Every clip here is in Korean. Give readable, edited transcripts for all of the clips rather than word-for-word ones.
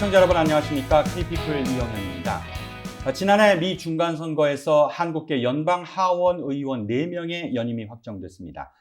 시청자 여러분 안녕하십니까? K피플 이영현입니다. 지난해 미 중간선거에서 한국계 연방 하원 의원 4명의 연임이 확정됐습니다.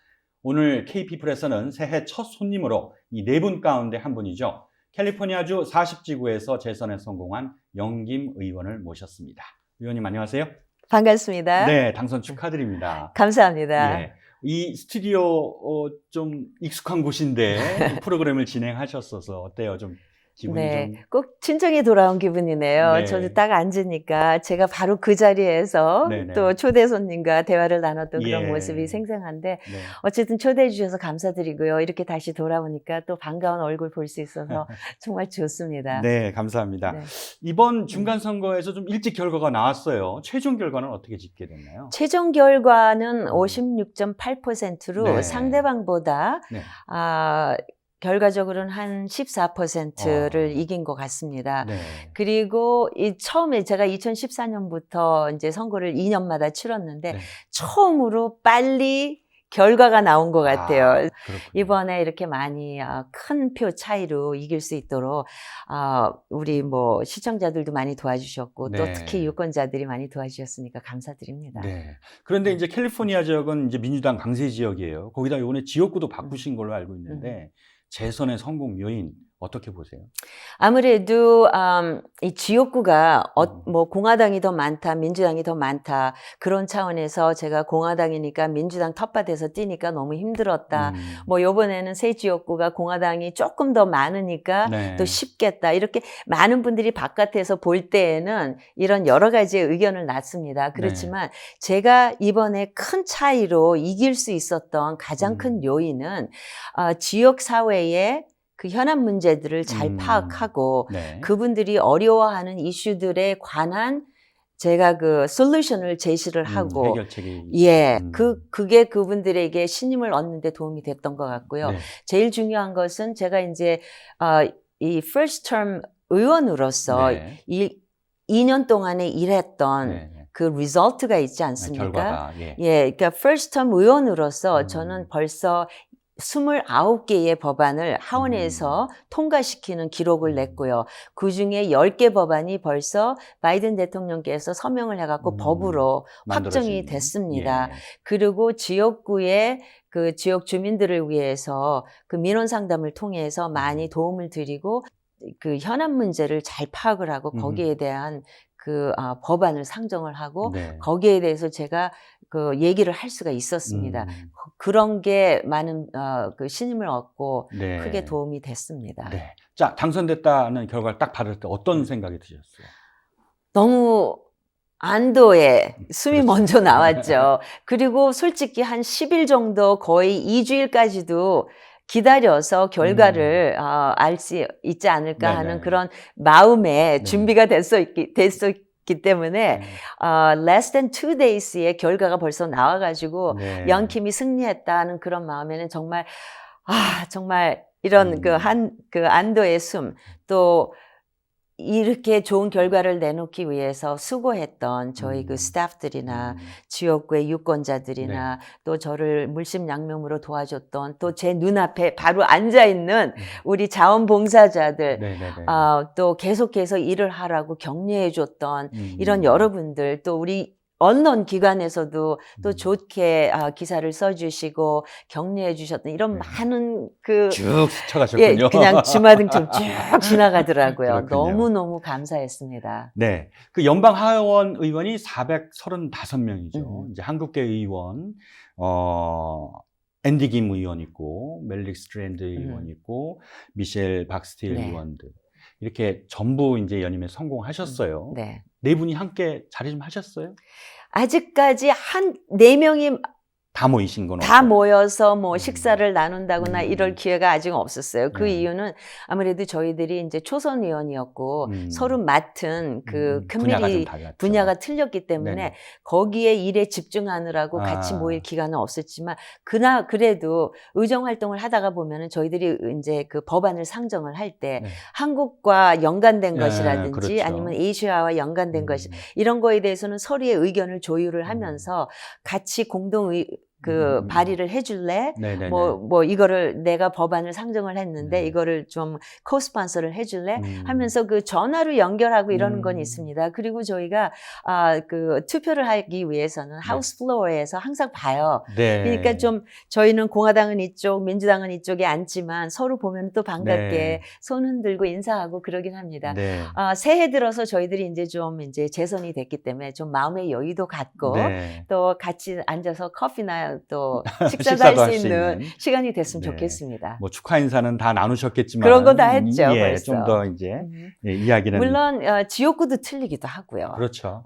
오늘 K피플에서는 새해 첫 손님으로 이 4분 가운데 한 분이죠. 캘리포니아주 40지구에서 재선에 성공한 영김 의원을 모셨습니다. 의원님 안녕하세요. 반갑습니다. 네, 당선 축하드립니다. 감사합니다. 예, 이 스튜디오 좀 익숙한 곳인데 프로그램을 진행하셨어서 어때요? 좀 기분이 네, 좀... 꼭 친정에 돌아온 기분이네요. 네. 저도 딱 앉으니까 제가 바로 그 자리에서 네네. 또 초대 손님과 대화를 나눴던 그런 예. 모습이 생생한데 네. 어쨌든 초대해 주셔서 감사드리고요. 이렇게 다시 돌아오니까 또 반가운 얼굴 볼 수 있어서 정말 좋습니다. 네, 감사합니다. 네. 이번 중간선거에서 좀 일찍 결과가 나왔어요. 최종 결과는 어떻게 집계 됐나요? 최종 결과는 56.8%로 네. 상대방보다 네. 결과적으로는 한 14%를 이긴 것 같습니다. 네. 그리고 처음에 제가 2014년부터 이제 선거를 2년마다 치렀는데 네. 처음으로 빨리 결과가 나온 것 같아요. 그렇군요. 이번에 이렇게 많이 큰 표 차이로 이길 수 있도록 우리 뭐 시청자들도 많이 도와주셨고 네. 또 특히 유권자들이 많이 도와주셨으니까 감사드립니다. 네. 그런데 이제 캘리포니아 지역은 이제 민주당 강세 지역이에요. 거기다 이번에 지역구도 바꾸신 걸로 알고 있는데 재선의 성공 요인 어떻게 보세요? 아무래도 이 지역구가 뭐 공화당이 더 많다, 민주당이 더 많다 그런 차원에서 제가 공화당이니까 민주당 텃밭에서 뛰니까 너무 힘들었다. 뭐 이번에는 새 지역구가 공화당이 조금 더 많으니까 네. 또 쉽겠다. 이렇게 많은 분들이 바깥에서 볼 때에는 이런 여러 가지의 의견을 놨습니다. 그렇지만 제가 이번에 큰 차이로 이길 수 있었던 가장 큰 요인은 지역 사회에 그 현안 문제들을 잘 파악하고 네. 그분들이 어려워하는 이슈들에 관한 제가 그 솔루션을 제시를 하고 해결책이 그게 그분들에게 신임을 얻는 데 도움이 됐던 것 같고요. 네. 제일 중요한 것은 제가 이제 이 first term 의원으로서 네. 2년 동안에 일했던 네. 그 리설트가 있지 않습니까? 결과가 그러니까 first term 의원으로서 저는 벌써 29개의 법안을 하원에서 통과시키는 기록을 냈고요. 그중에 10개 법안이 벌써 바이든 대통령께서 서명을 해갖고 법으로 확정이 됐습니다. 그리고 지역구의 그 지역 주민들을 위해서 그 민원 상담을 통해서 많이 도움을 드리고 그 현안 문제를 잘 파악을 하고 거기에 대한 그 법안을 상정을 하고 거기에 대해서 제가 그 얘기를 할 수가 있었습니다. 그런 게 많은 그 신임을 얻고 크게 도움이 됐습니다. 네. 자, 당선됐다는 결과를 딱 받을 때 어떤 생각이 드셨어요? 너무 안도의 숨이 먼저 나왔죠. 그리고 솔직히 한 10일 정도 거의 2주일까지도 기다려서 결과를 알 수 있지 않을까 하는 그런 마음에 준비가 됐었기 때문에 less than 2 days에 결과가 벌써 나와가지고 영킴이 승리했다는 그런 마음에는 정말 정말 이런 그 안도의 숨 또 이렇게 좋은 결과를 내놓기 위해서 수고했던 저희 그 스태프들이나 지역구의 유권자들이나 또 저를 물심양면으로 도와줬던 또 제 눈앞에 바로 앉아있는 우리 자원봉사자들 또 계속해서 일을 하라고 격려해줬던 이런 여러분들 또 우리 언론 기관에서도 또 좋게 기사를 써주시고 격려해 주셨던 이런 많은 쭉 스쳐가셨군요. 그냥 주마등처럼 쭉 지나가더라고요. 너무너무 감사했습니다. 네. 그 연방 하원 의원이 435명이죠. 이제 한국계 의원, 앤디 김 의원 있고, 멜릭 스트랜드 의원 있고, 미셸 박스틸 의원들. 이렇게 전부 이제 연임에 성공하셨어요. 네 분이 함께 자리 좀 하셨어요? 아직까지 한 4명이 다 모이신 건 다 모여서 뭐 식사를 나눈다거나 이럴 기회가 아직 없었어요. 그 이유는 아무래도 저희들이 이제 초선 의원이었고 서로 맡은 그 커뮤니티 분야가 틀렸기 때문에 거기에 일에 집중하느라고 같이 모일 기간은 없었지만 그래도 의정 활동을 하다가 보면은 저희들이 이제 그 법안을 상정을 할 때 한국과 연관된 것이라든지 아니면 아시아와 연관된 것이 이런 거에 대해서는 서로의 의견을 조율을 하면서 같이 그 발의를 해줄래? 네네네. 뭐 이거를 내가 법안을 상정을 했는데 네. 이거를 좀 코스폰서를 해줄래? 하면서 그 전화로 연결하고 이러는 건 있습니다. 그리고 저희가 그 투표를 하기 위해서는 하우스 플로어에서 항상 봐요. 네. 그러니까 좀 저희는 공화당은 이쪽, 민주당은 이쪽에 앉지만 서로 보면 또 반갑게 네. 손 흔들고 인사하고 그러긴 합니다. 네. 새해 들어서 저희들이 이제 좀 이제 재선이 됐기 때문에 좀 마음의 여유도 갖고 네. 또 같이 앉아서 커피나 또 식사도 식사도 할 수 있는 시간이 됐으면 네. 좋겠습니다. 뭐 축하 인사는 다 나누셨겠지만 그런 거 다 했죠, 예, 벌써. 좀 더 이제 이야기는 물론 지역구도 틀리기도 하고요. 그렇죠.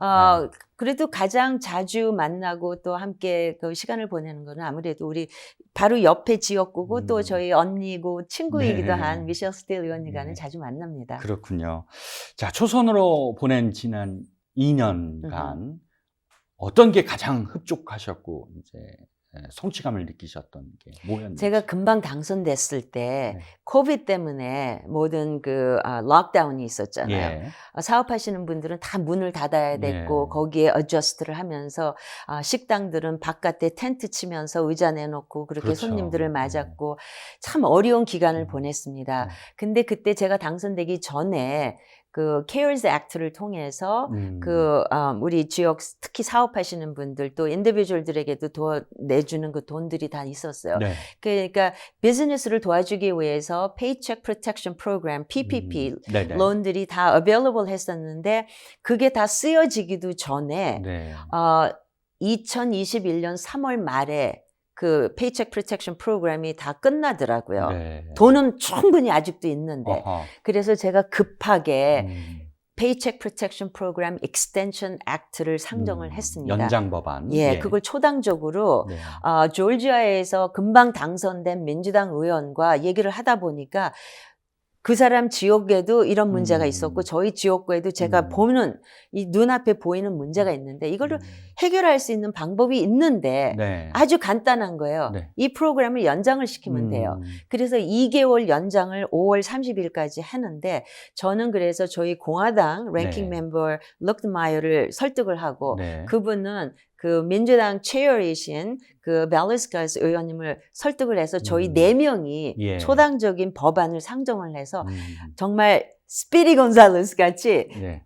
그래도 가장 자주 만나고 또 함께 그 시간을 보내는 거는 아무래도 우리 바로 옆에 지역구고 또 저희 언니고 친구이기도 한 미셸 스틸 의원님과는 자주 만납니다. 그렇군요. 자, 초선으로 보낸 지난 2년간 어떤 게 가장 흡족하셨고 이제 성취감을 느끼셨던 게 뭐였는지. 제가 금방 당선됐을 때 네. 코비드 때문에 모든 그 록다운이 있었잖아요. 예. 사업하시는 분들은 다 문을 닫아야 됐고 예. 거기에 어저스트를 하면서 식당들은 바깥에 텐트 치면서 의자 내놓고 그렇게 그렇죠. 손님들을 맞았고 참 어려운 기간을 음. 보냈습니다. 네. 근데 그때 제가 당선되기 전에 그 CARES Act를 통해서 그 우리 지역 특히 사업하시는 분들 또 인디비주얼들에게도 내주는 그 돈들이 다 있었어요. 네. 그러니까 비즈니스를 도와주기 위해서 Paycheck Protection Program (PPP) 네네. 론들이 다 available 했었는데 그게 다 쓰여지기도 전에 네. 2021년 3월 말에 그 Paycheck Protection 프로그램이 다 끝나더라고요. 네. 돈은 충분히 아직도 있는데 어허. 그래서 제가 급하게 Paycheck Protection Program Extension Act를 상정을 했습니다. 연장 법안. 예, 그걸 초당적으로 네. 조지아에서 금방 당선된 민주당 의원과 얘기를 하다 보니까 그 사람 지역에도 이런 문제가 있었고 저희 지역구에도 제가 보는 이 눈앞에 보이는 문제가 있는데 이거를 해결할 수 있는 방법이 있는데 네. 아주 간단한 거예요. 네. 이 프로그램을 연장을 시키면 돼요. 그래서 2개월 연장을 5월 30일까지 하는데 저는 그래서 저희 공화당 랭킹 네. 멤버 럭드마이어를 설득을 하고 네. 그분은 그 민주당 체어이신 그 벨리스카스 의원님을 설득을 해서 저희 4명이 예. 초당적인 법안을 상정을 해서 정말 스피디 곤잘레스 같이 네.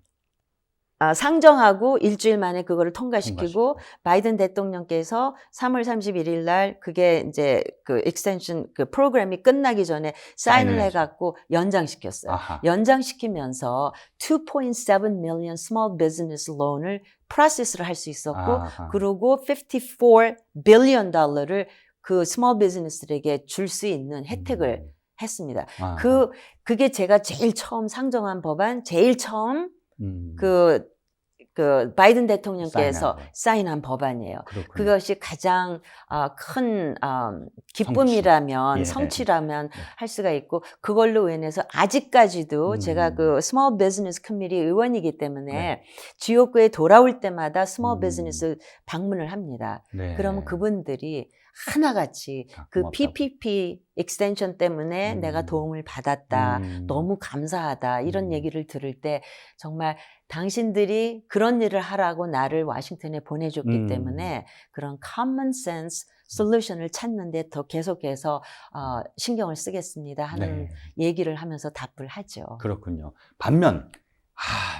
상정하고 일주일 만에 그거를 통과시키고 통과시키고. 바이든 대통령께서 3월 31일 날 그게 이제 그 익스텐션 그 프로그램이 끝나기 전에 사인을 사인을 해갖고 연장시켰어요. 아하. 연장시키면서 2.7 million small business loan을 프로세스를 할 수 있었고 아하. 그리고 54 billion 달러를 그 small business들에게 줄 수 있는 혜택을 했습니다. 아하. 그게 제가 제일 처음 상정한 법안, 제일 처음 그 바이든 대통령께서 사인한 법안이에요. 그렇군요. 그것이 가장 큰 기쁨이라면 성취. 성취라면 할 수가 있고 그걸로 인해서 아직까지도 제가 그 Small Business Committee 의원이기 때문에 지역구에 돌아올 때마다 Small Business 방문을 합니다. 네. 그러면 그분들이 하나같이 그 고맙다고. PPP 익스텐션 때문에 내가 도움을 받았다. 너무 감사하다. 이런 얘기를 들을 때 정말 당신들이 그런 일을 하라고 나를 워싱턴에 보내줬기 때문에 그런 common sense 솔루션을 찾는데 더 계속해서 신경을 쓰겠습니다 하는 얘기를 하면서 답을 하죠. 그렇군요. 반면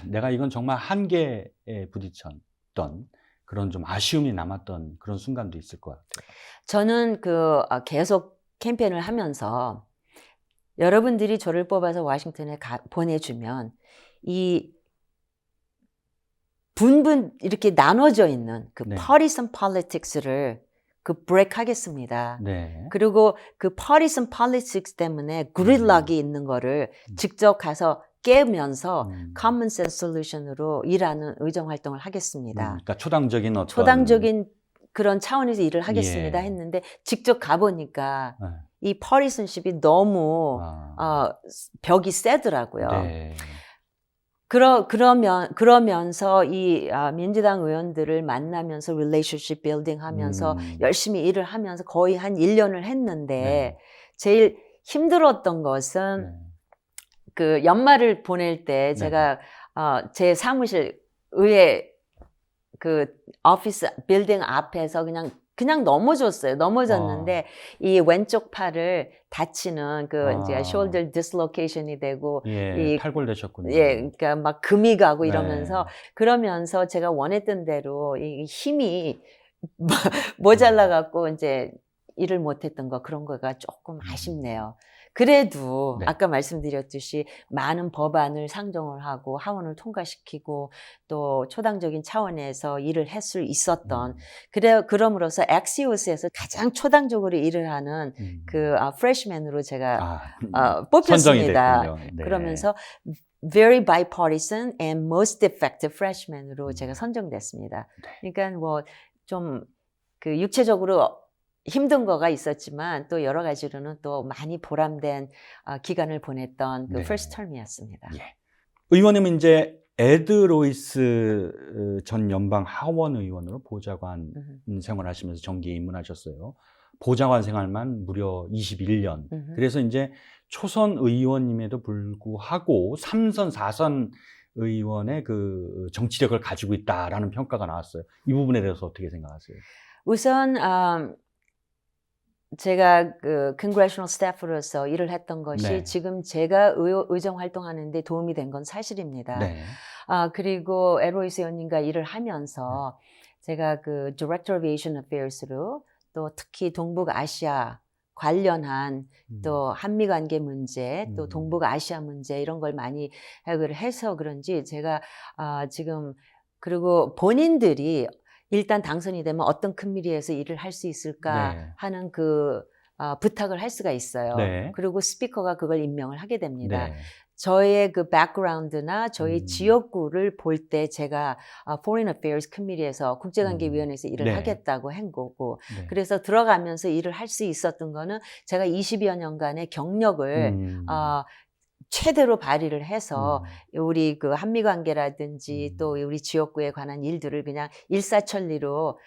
내가 이건 정말 한계에 부딪혔던 그런 좀 아쉬움이 남았던 그런 순간도 있을 것 같아요. 저는 계속 캠페인을 하면서 여러분들이 저를 뽑아서 워싱턴에 보내주면 이 이렇게 나눠져 있는 그 partisan politics를 break 하겠습니다. 네. 그리고 그 partisan politics 때문에 gridlock이 있는 거를 직접 가서 깨면서 common sense solution으로 일하는 의정 활동을 하겠습니다. 그러니까 초당적인 어떤 초당적인 그런 차원에서 일을 하겠습니다 했는데 직접 가보니까 이 partisanship이 너무 벽이 세더라고요. 네. 그러면서 이 민주당 의원들을 만나면서 relationship building 하면서 열심히 일을 하면서 거의 한 1년을 했는데 제일 힘들었던 것은 그 연말을 보낼 때 제가 제 사무실 의회 그 오피스 빌딩 앞에서 그냥 그냥 넘어졌는데 이 왼쪽 팔을 다치는 그 이제 shoulder dislocation이 되고 예, 이 탈골되셨군요. 예, 그러니까 막 금이 가고 네. 그러면서 제가 원했던 대로 이 힘이 모자라 갖고 이제 일을 못했던 거 그런 거가 조금 아쉽네요. 그래도 네. 아까 말씀드렸듯이 많은 법안을 상정을 하고 하원을 통과시키고 또 초당적인 차원에서 일을 할 수 있었던 그럼으로써 엑시오스에서 가장 초당적으로 일을 하는 그 프레시맨으로 제가 선정이 뽑혔습니다. 됐군요. 네. 그러면서 very bipartisan and most effective freshman으로 제가 선정됐습니다. 네. 그러니까 뭐 좀 그 육체적으로 힘든 거가 있었지만 또 여러 가지로는 또 많이 보람된 기간을 보냈던 그 네. first term이었습니다. 예. 의원님은 이제 에드 로이스 전 연방 하원 의원으로 보좌관 생활하시면서 정기에 입문하셨어요. 보좌관 생활만 무려 21년. 그래서 이제 초선 의원님에도 불구하고 3선, 4선 의원의 그 정치력을 가지고 있다라는 평가가 나왔어요. 이 부분에 대해서 어떻게 생각하세요? 우선 제가 그 congressional staff로서 일을 했던 것이 네. 지금 제가 의정 활동하는 데 도움이 된 건 사실입니다. 네. 그리고 에로이스 의원님과 일을 하면서 제가 그 Director of Asian Affairs로 또 특히 동북아시아 관련한 또 한미 관계 문제, 또 동북아시아 문제 이런 걸 많이 해결을 해서 그런지 제가 지금 그리고 본인들이 일단 당선이 되면 어떤 커뮤니티에서 일을 할 수 있을까 네. 하는 그 부탁을 할 수가 있어요. 네. 그리고 스피커가 그걸 임명을 하게 됩니다. 네. 저의 그 백그라운드나 저희 지역구를 볼 때 제가 Foreign Affairs Committee에서 국제관계위원회에서 일을 네. 하겠다고 한 거고 네. 그래서 들어가면서 일을 할 수 있었던 거는 제가 20여 년간의 경력을 최대로 발휘를 해서 우리 그 한미 관계라든지 또 우리 지역구에 관한 일들을 그냥 일사천리로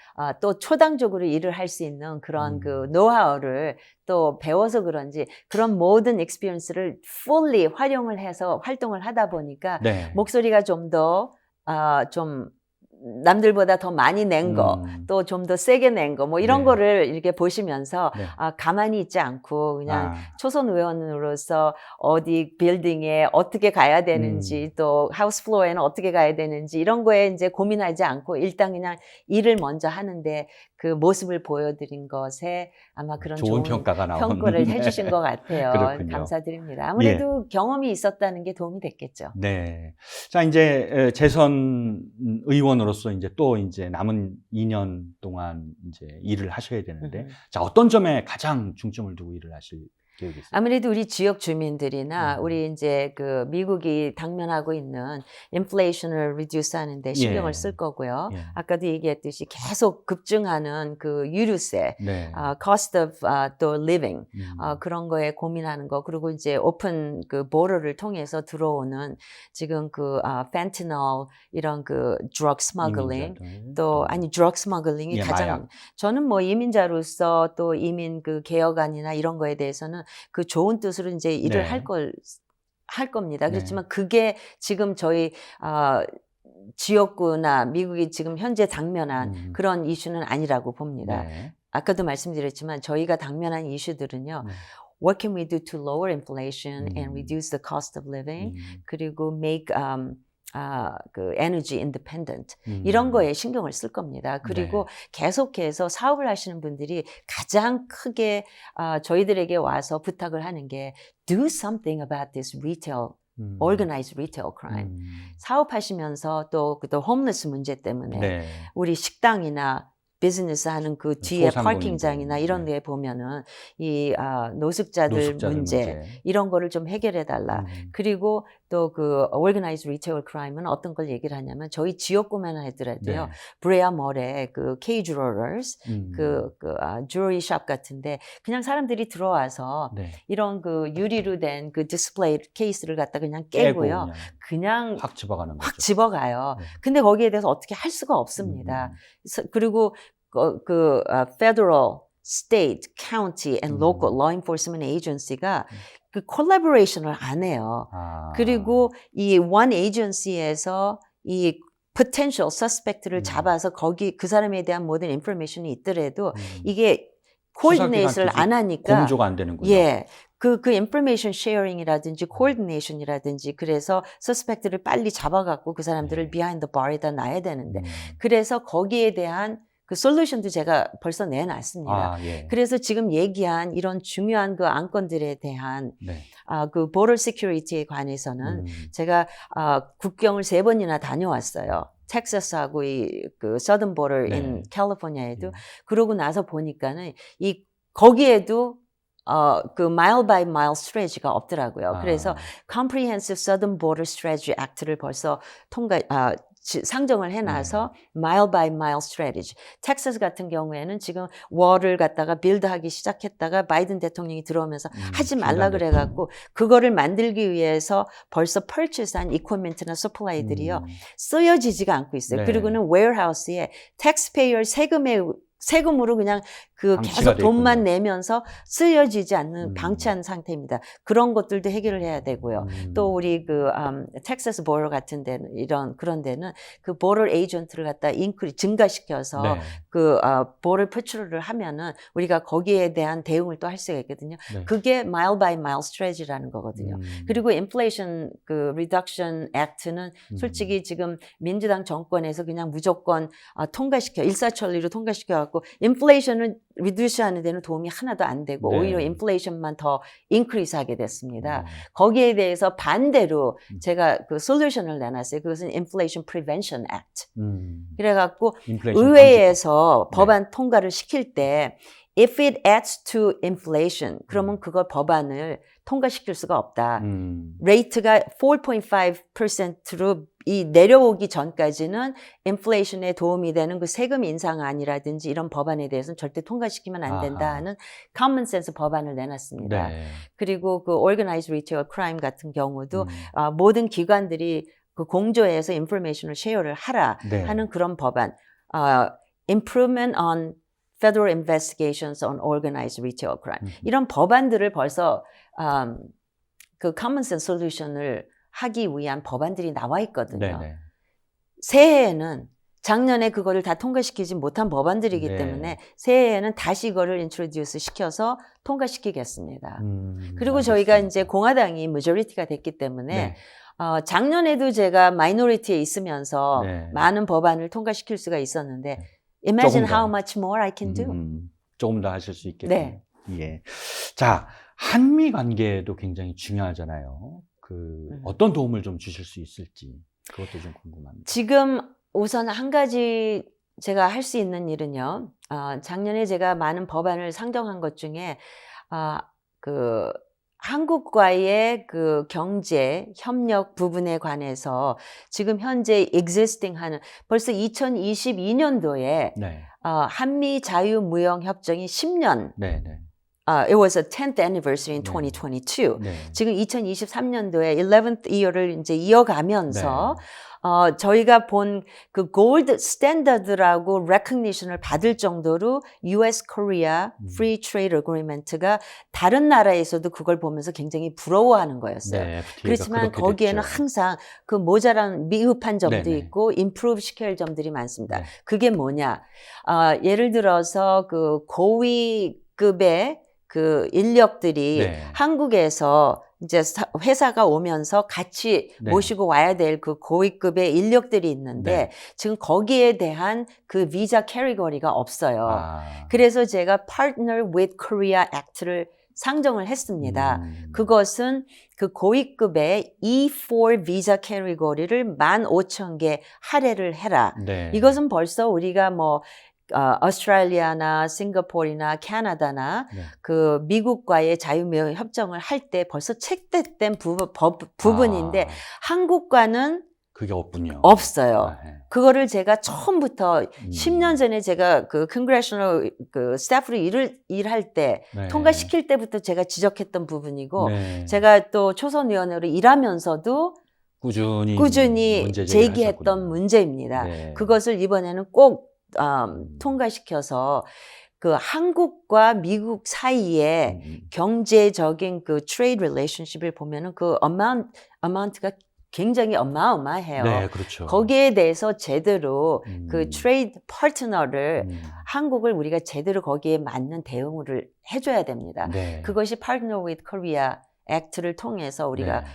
또 초당적으로 일을 할 수 있는 그런 그 노하우를 또 배워서 그런지 그런 모든 experience를 fully 활용을 해서 활동을 하다 보니까 네. 목소리가 좀 더 좀 남들보다 더 많이 낸 거, 또 좀 더 세게 낸 거, 뭐 이런 네. 거를 이렇게 보시면서 네. 가만히 있지 않고 그냥 초선 의원으로서 어디 빌딩에 어떻게 가야 되는지 또 하우스 플로어에는 어떻게 가야 되는지 이런 거에 이제 고민하지 않고 일단 그냥 일을 먼저 하는데 그 모습을 보여드린 것에 아마 그런 좋은 평가가 나온 평가를 해주신 것 같아요. 그렇군요. 감사드립니다. 아무래도 경험이 있었다는 게 도움이 됐겠죠. 네. 자, 이제 재선 의원으로서 이제 또 이제 남은 2년 동안 이제 일을 하셔야 되는데, 자, 어떤 점에 가장 중점을 두고 일을 하실 계획이 있어요? 아무래도 우리 지역 주민들이나 우리 이제 그 미국이 당면하고 있는 인플레이션을 리듀스 하는데 신경을 쓸 거고요. 아까도 얘기했듯이 계속 급증하는 그 유류세, 네. cost of 또 living 그런 거에 고민하는 거 그리고 이제 오픈 그 보러를 통해서 들어오는 지금 그 fentanyl 이런 그 drug smuggling 또 아니 drug smuggling이 가장 마약. 저는 뭐 이민자로서 또 이민 그 개혁안이나 이런 거에 대해서는 그 좋은 뜻으로 이제 일을 할 겁니다. 그렇지만 그게 지금 저희 지역구나 미국이 지금 현재 당면한 그런 이슈는 아니라고 봅니다. 아까도 말씀드렸지만 저희가 당면한 이슈들은요. What can we do to lower inflation and reduce the cost of living? 그리고 make 그 energy independent 이런 거에 신경을 쓸 겁니다. 그리고 계속해서 사업을 하시는 분들이 가장 크게 저희들에게 와서 부탁을 하는 게 do something about this retail, organized retail crime. 사업하시면서 또 homeless 문제 때문에 우리 식당이나 비즈니스 하는 그 뒤에 파킹장이나 이런 데에 보면은 이 노숙자들 문제 이런 거를 좀 해결해 달라. 그리고 또 그 organized retail crime은 어떤 걸 얘기를 하냐면 저희 지역구만 하더라도요. 브레아 몰에 그 K jewelers 그 jewelry shop 같은데 그냥 사람들이 들어와서 이런 그 유리로 된 그 디스플레이 케이스를 갖다 그냥 깨고요. 그냥 확 집어가는 거죠. 확 집어가요. 근데 거기에 대해서 어떻게 할 수가 없습니다. 그리고 그 federal, state, county and local law enforcement agency가 그 콜라보레이션을 안 해요. 그리고 이 one agency에서 이 potential suspect를 잡아서 거기 그 사람에 대한 모든 인포메이션이 있더라도 이게 코디네이션을 안 하니까 공조가 안 되는군요. 예. 그 인포메이션 쉐어링이라든지 코디네이션이라든지 그래서 서스펙트를 빨리 잡아갖고 그 사람들을 네. 비하인드 바에다 놔야 되는데 그래서 거기에 대한 그 솔루션도 제가 벌써 내놨습니다. 아, 예. 그래서 지금 얘기한 이런 중요한 그 안건들에 대한 네. 그 border security에 관해서는 제가 국경을 3번이나 다녀왔어요. 텍사스하고 그 southern border 네. in 캘리포니아에도 그러고 나서 보니까는 거기에도 그 mile by mile strategy가 없더라고요. 그래서 Comprehensive Southern Border Strategy Act를 벌써 상정을 해놔서 mile by mile strategy. 텍사스 같은 경우에는 지금 월을 갖다가 빌드하기 시작했다가 바이든 대통령이 들어오면서 하지 말라 그래갖고 그거를 만들기 위해서 벌써 purchase한 equipment나 supply들이요 쓰여지지가 않고 있어요. 네. 그리고는 warehouse에 taxpayer 세금으로 그냥 방치가 계속 돈만 돼 있군요. 내면서 쓰여지지 않는 방치한 상태입니다. 그런 것들도 해결을 해야 되고요. 또 우리 텍사스 보러 같은 데는 그런 데는 그 보러 에이전트를 갖다 증가시켜서 네. 보러 패트롤을 하면은 우리가 거기에 대한 대응을 또 할 수가 있거든요. 네. 그게 mile by mile strategy라는 거거든요. 그리고 Inflation Reduction Act는 솔직히 지금 민주당 정권에서 그냥 무조건 일사천리로 통과시켜갖고 인플레이션을 리듀스하는 데는 도움이 하나도 안 되고 네. 오히려 인플레이션만 더 인크리스하게 됐습니다. 거기에 대해서 반대로 제가 그 솔루션을 내놨어요. 그것은 Inflation Prevention Act. 그래갖고 의회에서 법안 통과를 시킬 때 if it adds to inflation 그러면 그걸 법안을 통과시킬 수가 없다. 레이트가 4.5%로 내려오기 전까지는 인플레이션에 도움이 되는 그 세금 인상안이라든지 이런 법안에 대해서는 절대 통과시키면 안 된다 하는 common sense 법안을 내놨습니다. 네. 그리고 그 organized retail crime 같은 경우도 모든 기관들이 그 공조해서 인포메이션을 쉐어를 하라 하는 그런 법안. improvement on federal investigations on organized retail crime. 이런 법안들을 벌써 그 common sense solution을 하기 위한 법안들이 나와 있거든요. 네네. 새해에는 작년에 그거를 다 통과시키지 못한 법안들이기 때문에 새해에는 다시 이거를 introduce 시켜서 통과시키겠습니다. 그리고 저희가 이제 공화당이 majority가 됐기 때문에 작년에도 제가 마이너리티에 있으면서 많은 법안을 통과시킬 수가 있었는데 Imagine how much more I can do. 조금 더 하실 수 있겠군요. 네. 예. 자, 한미 관계도 굉장히 중요하잖아요. 어떤 도움을 좀 주실 수 있을지 그것도 좀 궁금합니다. 지금 우선 한 가지 제가 할 수 있는 일은요. 작년에 제가 많은 법안을 상정한 것 중에 한국과의 그 경제 협력 부분에 관해서 지금 현재 existing 하는 벌써 2022년도에 한미 자유무역 협정이 10년 it was a 10th anniversary in 2022. 지금 2023년도에 11th year를 이제 이어가면서 저희가 본 그 골드 스탠다드라고 recognition을 받을 정도로 US Korea Free Trade Agreement가 다른 나라에서도 그걸 보면서 굉장히 부러워하는 거였어요. 그렇지만 거기에는 됐죠. 항상 그 모자란 미흡한 점도 있고 improve 시켜야 할 점들이 많습니다. 그게 뭐냐? 예를 들어서 그 고위급의 그 인력들이 한국에서 이제 회사가 오면서 같이 모시고 와야 될 그 고위급의 인력들이 있는데 지금 거기에 대한 그 비자 캐리거리가 없어요. 그래서 제가 Partner with Korea Act를 상정을 했습니다. 그것은 그 고위급의 E4 비자 캐리거리를 15,000개 할애를 해라. 이것은 벌써 우리가 뭐 오스트레일리아나 싱가포르나 캐나다나 그 미국과의 자유무역 협정을 할 때 벌써 채택된 부분인데 한국과는 그게 없군요. 없어요. 그거를 제가 처음부터 10년 전에 제가 그 congressional 그 staff로 일할 때 통과시킬 때부터 제가 지적했던 부분이고 제가 또 초선위원회로 일하면서도 꾸준히 제기했던 문제입니다. 그것을 이번에는 꼭 통과시켜서 그 한국과 미국 사이에 경제적인 그 트레이드 릴레이션십을 보면은 그 어마운트가 굉장히 어마어마해요. 네, 그렇죠. 거기에 대해서 제대로 음. 그 트레이드 파트너를 음. 한국을 우리가 제대로 거기에 맞는 대응을 해줘야 됩니다. 네. 그것이 Partner with Korea Act를 통해서 우리가 네.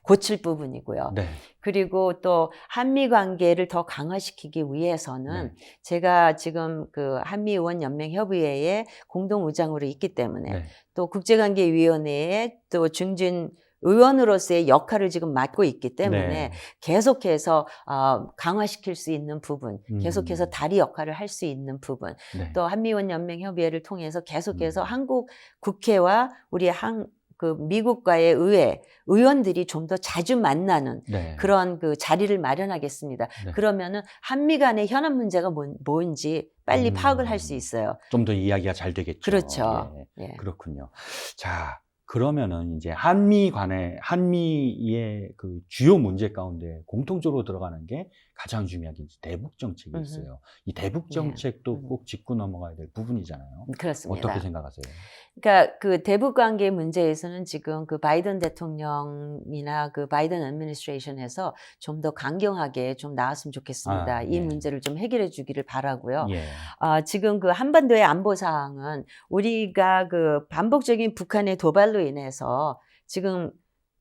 고칠 부분이고요. 네. 그리고 또 한미 관계를 더 강화시키기 위해서는 네. 제가 지금 그 한미의원연맹협의회의 공동의장으로 있기 때문에 네. 또 국제관계위원회에 또 중진 의원으로서의 역할을 지금 맡고 있기 때문에 네. 계속해서 강화시킬 수 있는 부분, 계속해서 음. 다리 역할을 할 수 있는 부분, 네. 또 한미의원연맹협의회를 통해서 계속해서 음. 한국 국회와 우리 그 미국과의 의원들이 좀 더 자주 만나는 네. 그런 그 자리를 마련하겠습니다. 네. 그러면은 한미 간의 현안 문제가 뭔지 빨리 파악을 할 수 있어요. 좀 더 이야기가 잘 되겠죠. 그렇죠. 예. 예. 그렇군요. 자, 그러면은 이제 한미의 그 주요 문제 가운데 공통적으로 들어가는 게 가장 중요한 게 대북 정책이 있어요. 이 대북 정책도 꼭 짚고 넘어가야 될 부분이잖아요. 그렇습니다. 어떻게 생각하세요? 그러니까 그 대북 관계 문제에서는 지금 그 바이든 대통령이나 그 바이든 애미니스트레이션에서 좀 더 강경하게 좀 나왔으면 좋겠습니다. 이 네. 문제를 좀 해결해 주기를 바라고요. 예. 지금 그 한반도의 안보 상황은 우리가 그 반복적인 북한의 도발로 인해서 지금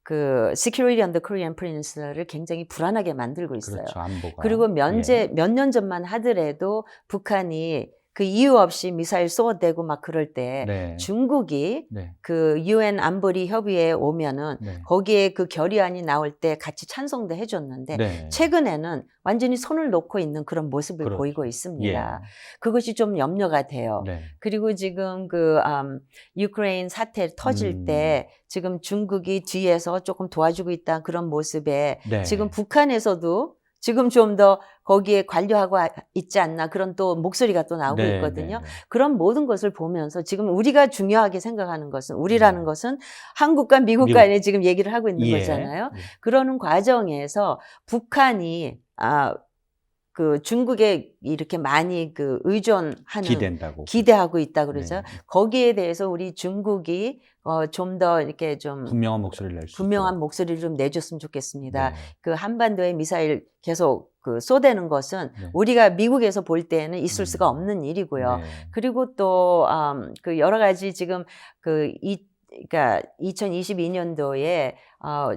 그 security on the Korean Peninsula를 굉장히 불안하게 만들고 있어요. 그렇죠. 안보가. 그리고 몇 예. 년 전만 하더라도 북한이 그 이유 없이 미사일 쏘아대고 막 그럴 때 네. 중국이 네. 그 UN 안보리 협의회에 오면은 네. 거기에 그 결의안이 나올 때 같이 찬성도 해줬는데 네. 최근에는 완전히 손을 놓고 있는 그런 모습을 그렇죠. 보이고 있습니다. 예. 그것이 좀 염려가 돼요. 네. 그리고 지금 그 유크레인 사태 터질 때 지금 중국이 뒤에서 조금 도와주고 있다 그런 모습에 네. 지금 북한에서도 지금 좀 더 거기에 관여하고 있지 않나 그런 또 목소리가 또 나오고 네, 있거든요. 네, 네. 그런 모든 것을 보면서 지금 우리가 중요하게 생각하는 것은 우리라는 것은 한국과 미국 미국. 간에 지금 얘기를 하고 있는 예. 거잖아요. 예. 그러는 과정에서 북한이 그 중국에 이렇게 많이 그 의존하는 기대하고 있다 그러죠. 네. 거기에 대해서 우리 중국이 좀 더 이렇게 좀 분명한 목소리를 낼 수 분명한 있도록. 목소리를 좀 내줬으면 좋겠습니다. 네. 그 한반도에 미사일 계속 그 쏘대는 것은 네. 우리가 미국에서 볼 때는 있을 수가 없는 일이고요. 네. 그리고 또 그 여러 가지 지금 그러니까 2022년도에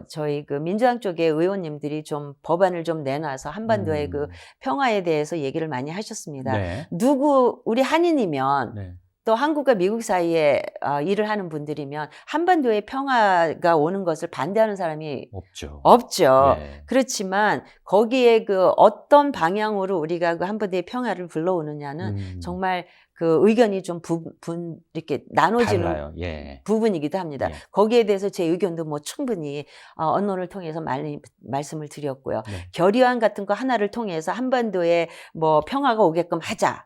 저희 그 민주당 쪽의 의원님들이 좀 법안을 좀 내놔서 한반도의 그 평화에 대해서 얘기를 많이 하셨습니다. 네. 우리 한인이면 네. 또 한국과 미국 사이에 일을 하는 분들이면 한반도에 평화가 오는 것을 반대하는 사람이 없죠. 예. 그렇지만 거기에 그 어떤 방향으로 우리가 그 한반도의 평화를 불러오느냐는 정말 그 의견이 좀 이렇게 나눠지는 달라요. 예. 부분이기도 합니다. 예. 거기에 대해서 제 의견도 뭐 충분히 언론을 통해서 말씀을 드렸고요. 네. 결의안 같은 거 하나를 통해서 한반도에 뭐 평화가 오게끔 하자.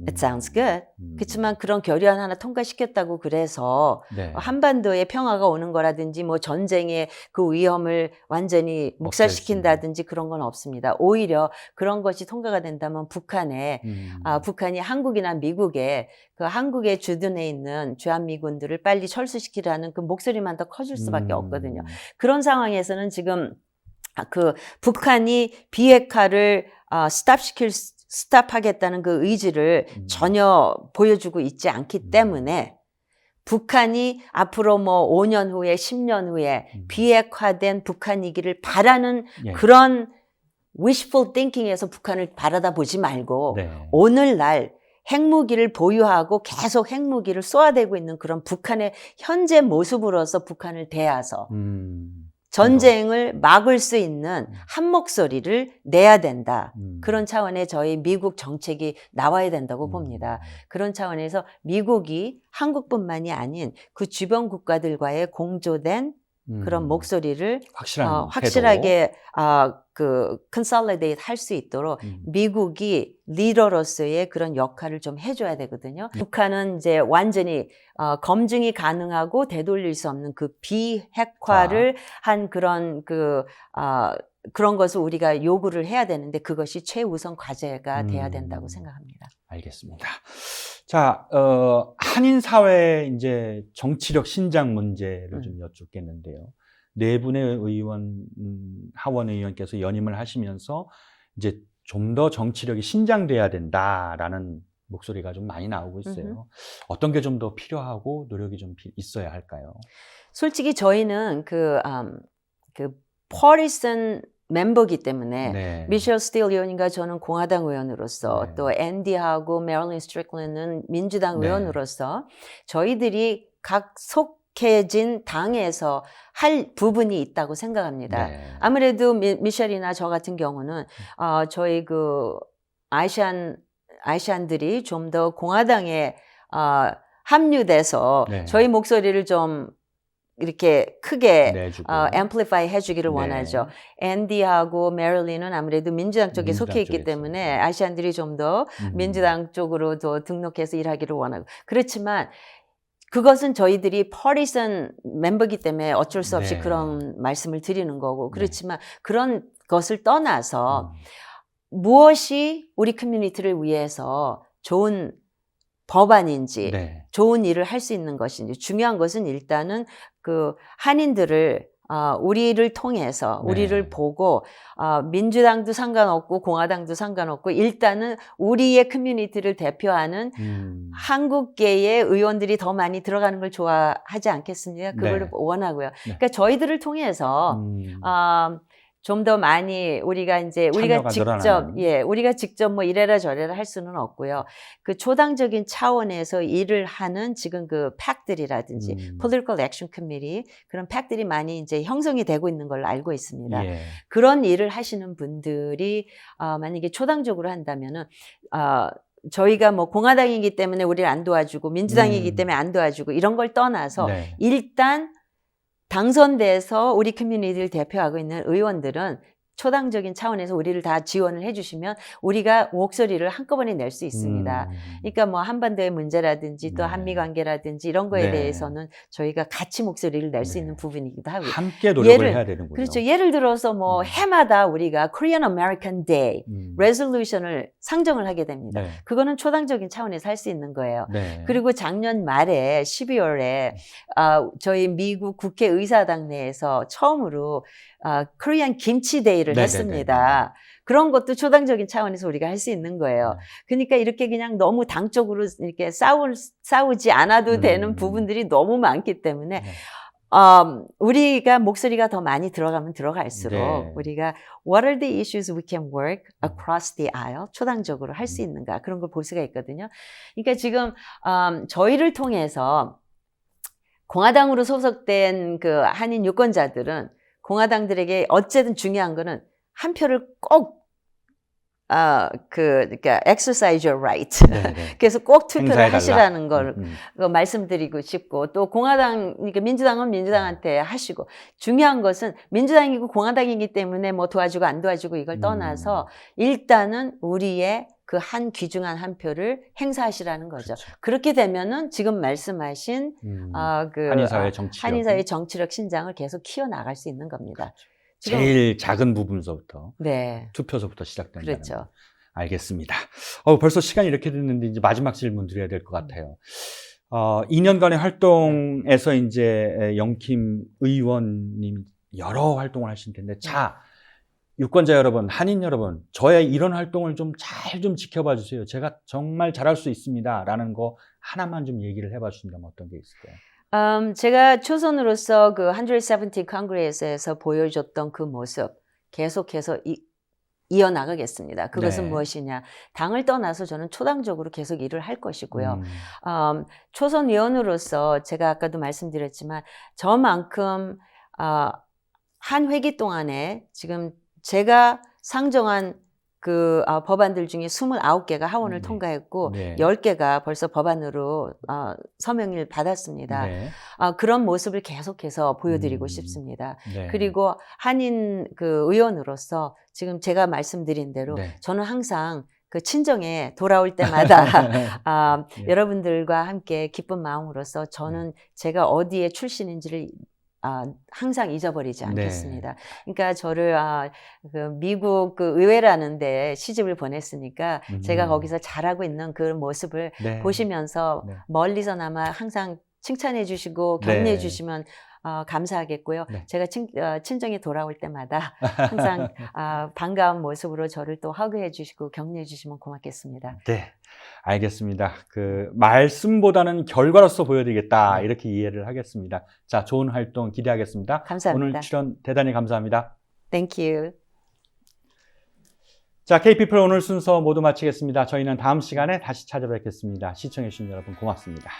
It sounds good. 그렇지만 그런 결의안 하나 통과시켰다고 그래서 네. 한반도에 평화가 오는 거라든지 뭐 전쟁의 그 위험을 완전히 묵살시킨다든지 그런 건 없습니다. 오히려 그런 것이 통과가 된다면 북한이 한국이나 미국에 그 한국에 주둔해 있는 주한미군들을 빨리 철수시키라는 그 목소리만 더 커질 수밖에 없거든요. 그런 상황에서는 지금 그 북한이 비핵화를 스탑하겠다는 그 의지를 전혀 보여주고 있지 않기 때문에 북한이 앞으로 뭐 5년 후에 10년 후에 비핵화된 북한이기를 바라는 그런 wishful thinking에서 북한을 바라다 보지 말고 오늘날 핵무기를 보유하고 계속 핵무기를 쏘아대고 있는 그런 북한의 현재 모습으로서 북한을 대해서 전쟁을 막을 수 있는 한 목소리를 내야 된다. 그런 차원의 저희 미국 정책이 나와야 된다고 봅니다. 그런 차원에서 미국이 한국뿐만이 아닌 그 주변 국가들과의 공조된 그런 목소리를 확실하게 그 consolidate 할 수 있도록 미국이 리더로서의 그런 역할을 좀 해줘야 되거든요. 북한은 이제 완전히 검증이 가능하고 되돌릴 수 없는 그 비핵화를 한 그런 그런 것을 우리가 요구를 해야 되는데 그것이 최우선 과제가 돼야 된다고 생각합니다. 알겠습니다. 자, 한인 사회의 이제 정치력 신장 문제를 좀 여쭙겠는데요. 네 분의 의원, 하원 의원께서 연임을 하시면서 이제 좀 더 정치력이 신장돼야 된다라는 목소리가 좀 많이 나오고 있어요. 어떤 게 좀 더 필요하고 노력이 좀 있어야 할까요? 솔직히 저희는 그 partisan 멤버기 때문에 네. 미셸 스틸 의원인가 저는 공화당 의원으로서 네. 또 앤디하고 메릴린 스트리클랜드는 민주당 네. 의원으로서 저희들이 각 속해진 당에서 할 부분이 있다고 생각합니다. 네. 아무래도 미셸이나 저 같은 경우는 저희 그 아시안들이 좀 더 공화당에 합류돼서 네. 저희 목소리를 좀 이렇게 크게 내주고. amplify 해주기를 네. 원하죠. 앤디하고 메릴린은 아무래도 민주당 쪽에 민주당 속해 있기 쪽에 때문에 있어요. 아시안들이 좀 더 민주당 쪽으로 더 등록해서 일하기를 원하고 그렇지만 그것은 저희들이 partisan 멤버이기 때문에 어쩔 수 없이 네. 그런 말씀을 드리는 거고 네. 그렇지만 그런 것을 떠나서 무엇이 우리 커뮤니티를 위해서 좋은 법안인지 네. 좋은 일을 할 수 있는 것인지 중요한 것은 일단은 그 한인들을 우리를 통해서 네. 우리를 보고 민주당도 상관없고 공화당도 상관없고 일단은 우리의 커뮤니티를 대표하는 한국계의 의원들이 더 많이 들어가는 걸 좋아하지 않겠습니까? 그걸 네. 원하고요. 네. 그러니까 저희들을 통해서 좀 더 많이 우리가 직접 늘어나는. 우리가 직접 뭐 이래라 저래라 할 수는 없고요. 그 초당적인 차원에서 일을 하는 지금 그 팩들이라든지 Political Action Committee 그런 팩들이 많이 이제 형성이 되고 있는 걸로 알고 있습니다. 예. 그런 일을 하시는 분들이 만약에 초당적으로 한다면은 저희가 뭐 공화당이기 때문에 우리를 안 도와주고 민주당이기 때문에 안 도와주고 이런 걸 떠나서 네. 일단 당선돼서 우리 커뮤니티를 대표하고 있는 의원들은 초당적인 차원에서 우리를 다 지원을 해주시면 우리가 목소리를 한꺼번에 낼 수 있습니다. 그러니까 뭐 한반도의 문제라든지 또 네. 한미 관계라든지 이런 거에 네. 대해서는 저희가 같이 목소리를 낼 수 네. 있는 부분이기도 하고요. 함께 노력을 해야 되는군요. 그렇죠. 예를 들어서 뭐 해마다 우리가 Korean American Day resolution을 상정을 하게 됩니다. 네. 그거는 초당적인 차원에서 할 수 있는 거예요. 네. 그리고 작년 말에 12월에 저희 미국 국회의사당 내에서 처음으로 코리안 김치 데이를 네네네네. 했습니다. 그런 것도 초당적인 차원에서 우리가 할 수 있는 거예요. 그러니까 이렇게 그냥 너무 당적으로 이렇게 싸우지 않아도 되는 부분들이 너무 많기 때문에 네. 우리가 목소리가 더 많이 들어가면 들어갈수록 네. 우리가 What are the issues we can work across the aisle? 초당적으로 할 수 있는가? 그런 걸 볼 수가 있거든요. 그러니까 지금 저희를 통해서 공화당으로 소속된 그 한인 유권자들은 공화당들에게 어쨌든 중요한 거는 한 표를 꼭 그러니까 exercise your right. 네네. 그래서 꼭 투표를 행사해달라. 하시라는 걸 말씀드리고 싶고 또 그러니까 민주당은 민주당한테 하시고 중요한 것은 민주당이고 공화당이기 때문에 뭐 도와주고 안 도와주고 이걸 떠나서 일단은 우리의 그 한 귀중한 한 표를 행사하시라는 거죠. 그렇죠. 그렇게 되면은 지금 말씀하신 한인사회 정치력 신장을 계속 키워나갈 수 있는 겁니다. 지금 제일 작은 부분서부터 네. 투표서부터 시작된다는 그렇죠. 거. 알겠습니다. 벌써 시간이 이렇게 됐는데 이제 마지막 질문 드려야 될 것 같아요. 2년간의 활동에서 이제 영킴 의원님 여러 활동을 하신 텐데 유권자 여러분, 한인 여러분, 저의 이런 활동을 좀 잘 좀 지켜봐 주세요. 제가 정말 잘할 수 있습니다. 라는 거 하나만 좀 얘기를 해봐 주신다면 어떤 게 있을까요? 제가 초선으로서 그 170 컨그레스에서 보여줬던 그 모습 계속해서 이어나가겠습니다. 그것은 네. 무엇이냐. 당을 떠나서 저는 초당적으로 계속 일을 할 것이고요. 초선 의원으로서 제가 아까도 말씀드렸지만 저만큼 한 회기 동안에 지금 제가 상정한 그 법안들 중에 29개가 하원을 통과했고 네. 10개가 벌써 법안으로 서명을 받았습니다. 네. 그런 모습을 계속해서 보여드리고 싶습니다. 네. 그리고 한인 그 의원으로서 지금 제가 말씀드린 대로 네. 저는 항상 그 친정에 돌아올 때마다 네. 여러분들과 함께 기쁜 마음으로서 저는 제가 어디에 출신인지를 항상 잊어버리지 않겠습니다. 네. 그러니까 저를 그 미국 그 의회라는 데 시집을 보냈으니까 제가 거기서 잘하고 있는 그 모습을 네. 보시면서 네. 멀리서나마 항상 칭찬해 주시고 격려해 네. 주시면 감사하겠고요. 네. 제가 친정에 돌아올 때마다 항상 반가운 모습으로 저를 또 허그해 주시고 격려해 주시면 고맙겠습니다. 네, 알겠습니다. 그 말씀보다는 결과로서 보여드리겠다 네. 이렇게 이해를 하겠습니다. 자, 좋은 활동 기대하겠습니다. 감사합니다. 오늘 출연 대단히 감사합니다. Thank you. 자, K피플 오늘 순서 모두 마치겠습니다. 저희는 다음 시간에 다시 찾아뵙겠습니다. 시청해주신 여러분 고맙습니다.